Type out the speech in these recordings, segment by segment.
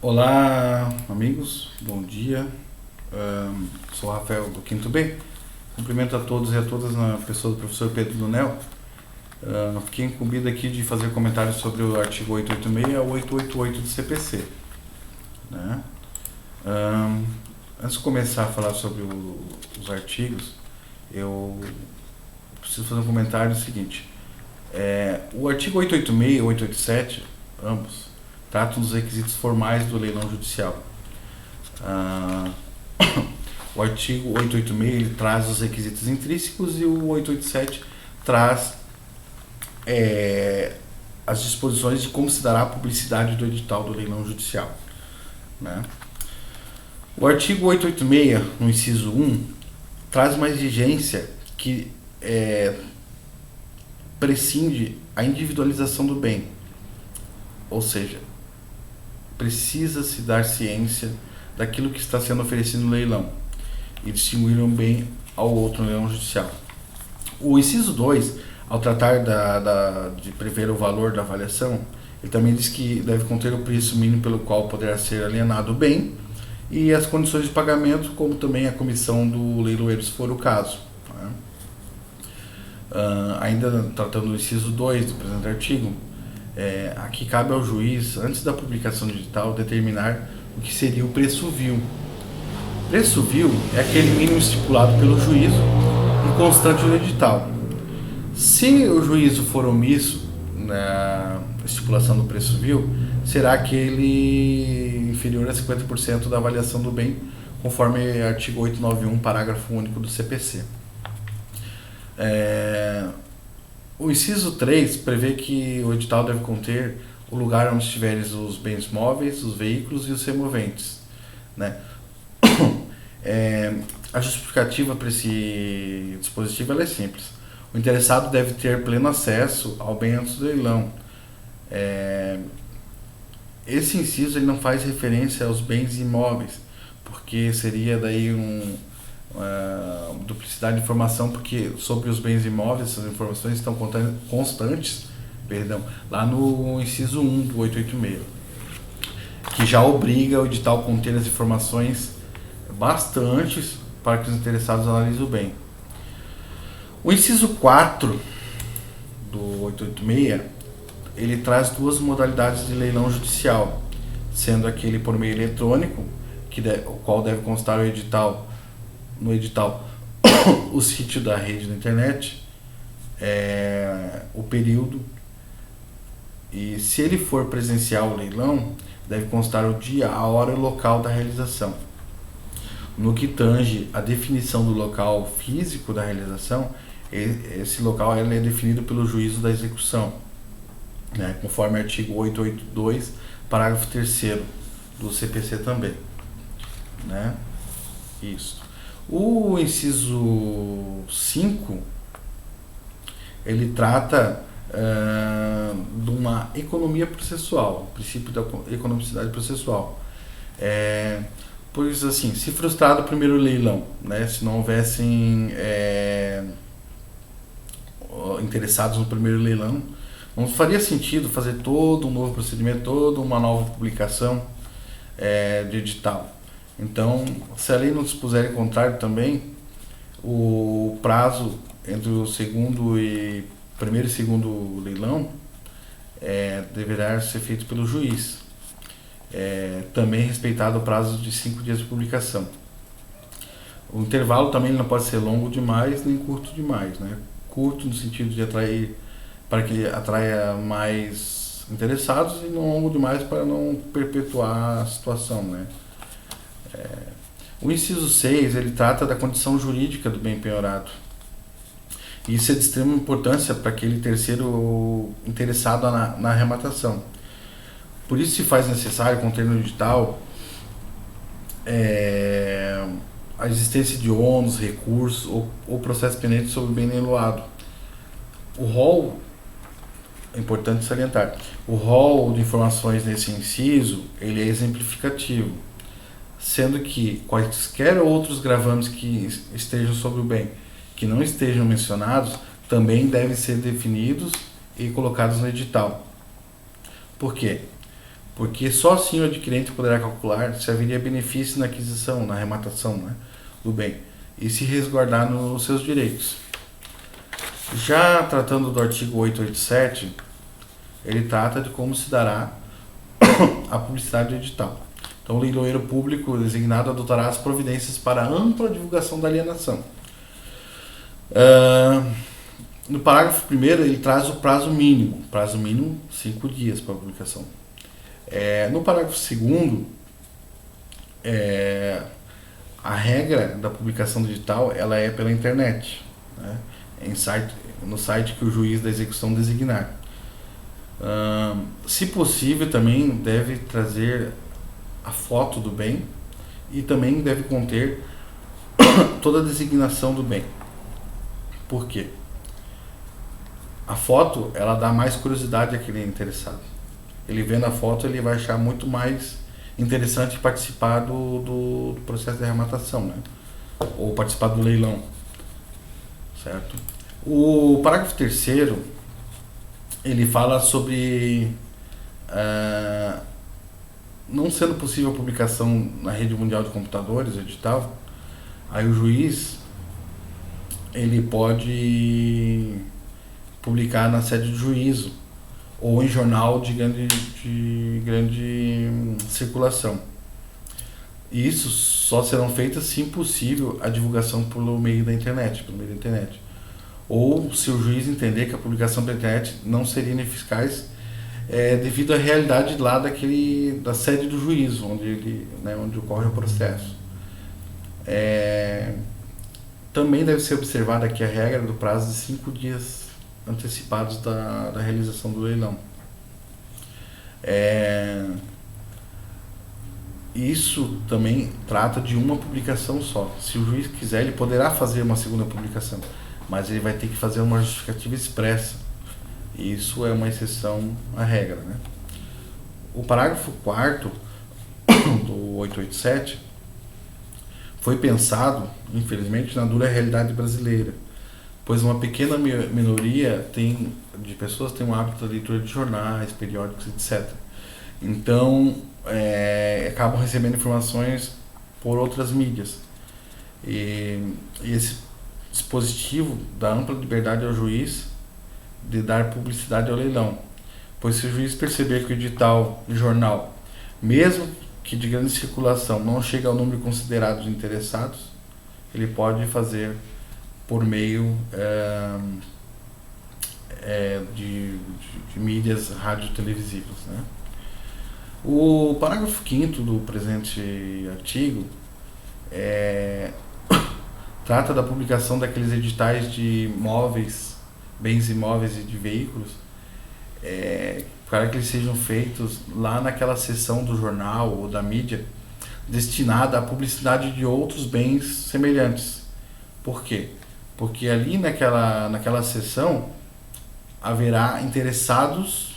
Olá, amigos, bom dia. Sou o Rafael do Quinto B. Cumprimento a todos e a todas na pessoa do professor Pedro Lunel. Fiquei incumbido aqui de fazer comentários sobre o artigo 886 a 888 do CPC. Né? Antes de começar a falar sobre os artigos, eu preciso fazer um comentário seguinte. O artigo 886 e 887, ambos, tratam dos requisitos formais do leilão judicial. O artigo 886 ele traz os requisitos intrínsecos e o 887 traz as disposições de como se dará a publicidade do edital do leilão judicial. Né? O artigo 886, no inciso 1, traz uma exigência que prescinde a individualização do bem, ou seja, precisa-se dar ciência daquilo que está sendo oferecido no leilão e distinguir um bem ao outro no leilão judicial. O inciso 2, ao tratar de prever o valor da avaliação, ele também diz que deve conter o preço mínimo pelo qual poderá ser alienado o bem e as condições de pagamento, como também a comissão do leiloeiro, se for o caso. Né? Ainda tratando do inciso 2 do presente artigo, aqui cabe ao juiz, antes da publicação digital, determinar o que seria o preço vil. Preço vil é aquele mínimo estipulado pelo juízo e constante no edital. Se o juízo for omisso na estipulação do preço vil, será aquele inferior a 50% da avaliação do bem, conforme artigo 891, parágrafo único do CPC. O inciso 3 prevê que o edital deve conter o lugar onde estiverem os bens móveis, os veículos e os removentes. Né? A justificativa para esse dispositivo ela é simples. O interessado deve ter pleno acesso ao bem antes do leilão. Esse inciso ele não faz referência aos bens imóveis, porque seria daí duplicidade de informação, porque sobre os bens imóveis essas informações estão constantes, lá no inciso 1 do 886, que já obriga o edital a conter as informações bastantes para que os interessados analisem o bem. O inciso 4 do 886 ele traz duas modalidades de leilão judicial, sendo aquele por meio eletrônico, o qual deve constar no edital o sítio da rede da internet, o período, e se ele for presencial o leilão, deve constar o dia, a hora e o local da realização. No que tange a definição do local físico da realização, esse local é definido pelo juízo da execução, né, conforme artigo 882, parágrafo 3º do CPC também. Né? Isso. O inciso 5, ele trata de uma economia processual, o princípio da economicidade processual. Pois assim, se frustrado o primeiro leilão, né, se não houvessem interessados no primeiro leilão, não faria sentido fazer todo um novo procedimento, toda uma nova publicação de edital. Então, se a lei não dispuser em contrário também, o prazo entre o primeiro e segundo leilão deverá ser feito pelo juiz. Também respeitado o prazo de 5 dias de publicação. O intervalo também não pode ser longo demais nem curto demais, né? Curto no sentido de atrair, para que atraia mais interessados, e não longo demais para não perpetuar a situação, né? O inciso 6 ele trata da condição jurídica do bem penhorado. Isso é de extrema importância para aquele terceiro interessado na arrematação. Por isso se faz necessário conter no edital a existência de ônus, recursos ou processo pendente sobre o bem leiloado. O rol, é importante salientar, o rol de informações nesse inciso ele é exemplificativo, sendo que quaisquer outros gravames que estejam sobre o bem, que não estejam mencionados, também devem ser definidos e colocados no edital. Por quê? porque só assim o adquirente poderá calcular se haveria benefício na aquisição, na arrematação, né, do bem, e se resguardar nos seus direitos. Já tratando do artigo 887, ele trata de como se dará a publicidade do edital. Então, o leiloeiro público designado adotará as providências para ampla divulgação da alienação. No parágrafo 1º, ele traz o prazo mínimo 5 dias para a publicação. No parágrafo 2º, a regra da publicação do edital ela é pela internet, né, no site que o juiz da execução designar. Se possível, também deve trazer a foto do bem e também deve conter toda a designação do bem. Por quê? A foto, ela dá mais curiosidade àquele interessado. Ele vendo a foto, ele vai achar muito mais interessante participar do processo de arrematação, né? Ou participar do leilão, certo? O parágrafo 3º, ele fala sobre não sendo possível a publicação na rede mundial de computadores, edital, aí o juiz ele pode publicar na sede do juízo ou em jornal de grande circulação. E isso só serão feitas se possível a divulgação pelo meio da internet, ou se o juiz entender que a publicação pela internet não seria ineficaz devido à realidade lá da sede do juízo, onde ocorre o processo. Também deve ser observada aqui a regra do prazo de 5 dias antecipados da realização do leilão. Isso também trata de uma publicação só. Se o juiz quiser, ele poderá fazer uma segunda publicação, mas ele vai ter que fazer uma justificativa expressa. Isso é uma exceção à regra, né? O parágrafo 4º do 887 foi pensado, infelizmente, na dura realidade brasileira, pois uma pequena minoria de pessoas tem um hábito da leitura de jornais, periódicos, etc. Então, acabam recebendo informações por outras mídias. E esse dispositivo dá ampla liberdade ao juiz de dar publicidade ao leilão, pois se o juiz perceber que o edital de jornal, mesmo que de grande circulação, não chega ao número considerado de interessados, ele pode fazer por meio de mídias rádio-televisivas, né? O parágrafo 5º do presente artigo trata da publicação daqueles editais de móveis, bens imóveis e de veículos, para que eles sejam feitos lá naquela seção do jornal ou da mídia destinada à publicidade de outros bens semelhantes. Por quê? Porque ali naquela seção haverá interessados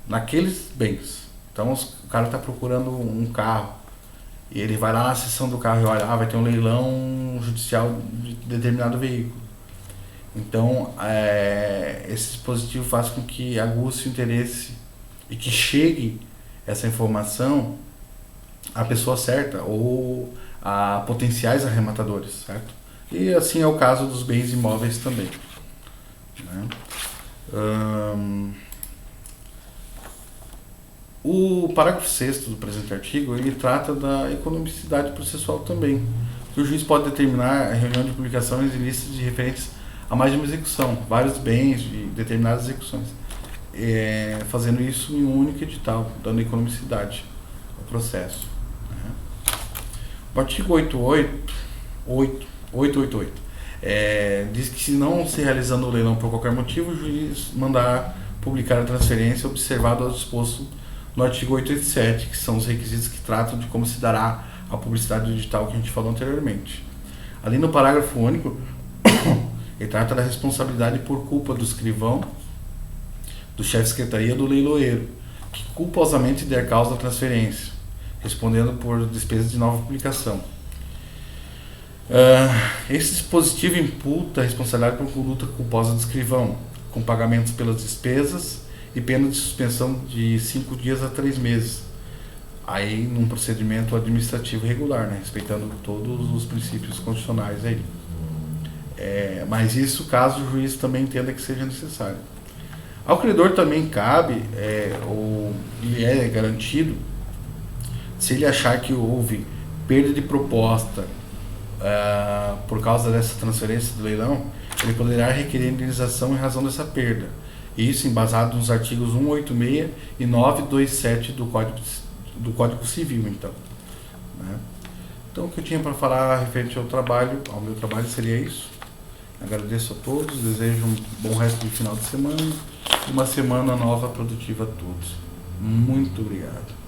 naqueles bens. Então o cara está procurando um carro e ele vai lá na seção do carro e olha, vai ter um leilão judicial de determinado veículo. Então, esse dispositivo faz com que aguce o interesse e que chegue essa informação à pessoa certa ou a potenciais arrematadores, certo? E assim é o caso dos bens imóveis também, né? O parágrafo 6º do presente artigo, ele trata da economicidade processual também. O juiz pode determinar a reunião de publicações de listas de referentes a mais de uma execução, vários bens de determinadas execuções, fazendo isso em um único edital, dando economicidade ao processo, né? O artigo 888 diz que se não se realizando o leilão por qualquer motivo, o juiz mandará publicar a transferência observado ao disposto no artigo 887, que são os requisitos que tratam de como se dará a publicidade do edital que a gente falou anteriormente. Ali no parágrafo único, ele trata da responsabilidade por culpa do escrivão, do chefe de secretaria, do leiloeiro, que culposamente der causa da transferência, respondendo por despesas de nova publicação. Esse dispositivo imputa a responsabilidade por conduta culposa do escrivão, com pagamentos pelas despesas e pena de suspensão de 5 dias a 3 meses. Aí num procedimento administrativo regular, né? Respeitando todos os princípios constitucionais aí. Mas isso caso o juiz também entenda que seja necessário. Ao credor também cabe, ele é garantido, se ele achar que houve perda de proposta por causa dessa transferência do leilão, ele poderá requerer indenização em razão dessa perda. Isso embasado nos artigos 186 e 927 do Código Civil, então. Né? Então, o que eu tinha para falar referente ao meu trabalho seria isso. Agradeço a todos, desejo um bom resto de final de semana e uma semana nova produtiva a todos. Muito obrigado.